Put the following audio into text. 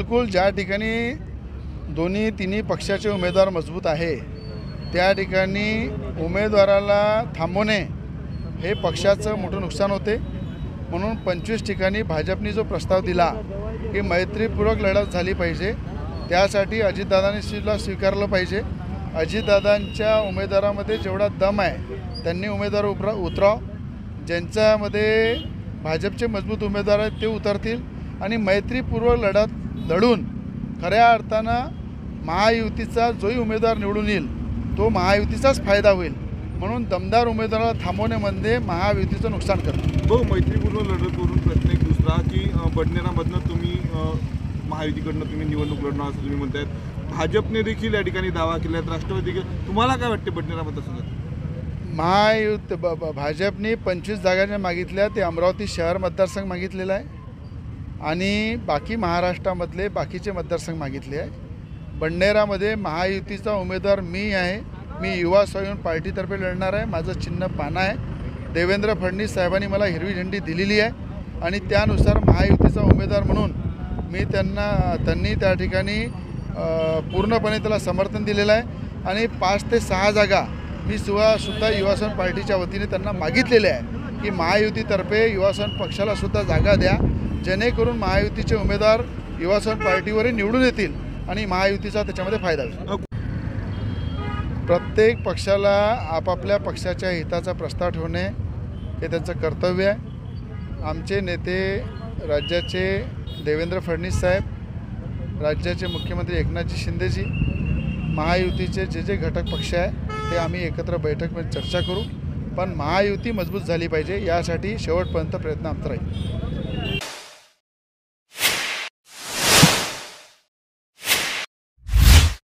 बिलकुल ज्या ठिकाणी दोन्ही तिन्ही पक्षाचे उमेदवार मजबूत आहे त्या ठिकाणी उमेदवाराला थांबवणे हे पक्षाचं मोठं नुकसान होते। म्हणून 25 ठिकाणी भाजपने जो प्रस्ताव दिला की मैत्रीपूर्वक लढत झाली पाहिजे, त्यासाठी अजितदादांनी स्वीकारलं पाहिजे। अजितदादांच्या उमेदवारामध्ये जेवढा दम आहे त्यांनी उमेदवार उतराव, ज्यांच्यामध्ये भाजपचे मजबूत उमेदवार आहेत ते उतरतील आणि मैत्रीपूर्वक लढून खऱ्या अर्थानं महायुतीचा जोही उमेदवार निवडून येईल तो महायुतीचाच फायदा होईल। म्हणून दमदार उमेदवाराला थांबवण्यामध्ये महायुतीचं नुकसान करतो। भाऊ, मैत्रीपूर्ण लढत करून प्रश्न एक दुसरा की बडनेरामधनं तुम्ही महायुतीकडनं तुम्ही निवडणूक लढणार असं तुम्ही म्हणतायत। भाजपने देखील या ठिकाणी दावा केला आहे, राष्ट्रवादी, तुम्हाला काय वाटते बडनेरामध्ये भाजपने 25 जागा मागितल्या, ते अमरावती शहर मतदारसंघ मागितलेला आहे आणि बाकी महाराष्ट्रामधले बाकीचे मतदारसंघ मागितले आहे। बडनेरामध्ये महायुतीचा उमेदवार मी आहे, मी युवा स्वाभिमान पार्टीतर्फे लढणार आहे। माझं चिन्ह पाना आहे। देवेंद्र फडणवीस साहेबांनी मला हिरवी झेंडी दिलेली आहे आणि त्यानुसार महायुतीचा उमेदवार म्हणून त्यांनी त्या ठिकाणी पूर्णपणे त्याला समर्थन दिलेलं आहे आणि 5 ते 6 जागा मी सुद्धा युवा स्वाभिमान पार्टीच्या वतीने त्यांना मागितलेले आहे की महायुतीतर्फे युवा स्वाभिमान पक्षाला सुद्धा जागा द्या, जेणेकरून महायुतीचे उमेदवार युवा स्वाभिमान पार्टीवरही निवडून येतील आणि महायुतीचा त्याच्यामध्ये फायदा होईल। प्रत्येक पक्षाला आपापल्या पक्षाच्या हिताचा प्रस्ताव ठेवणे हे त्यांचं कर्तव्य आहे। आमचे नेते राज्याचे देवेंद्र फडणवीस साहेब, राज्याचे मुख्यमंत्री एकनाथजी शिंदेजी, महायुतीचे जे घटक पक्ष आहे ते आम्ही एकत्र बैठकमध्ये चर्चा करू, पण महायुती मजबूत झाली पाहिजे यासाठी शेवटपर्यंत प्रयत्न आमचा राहील।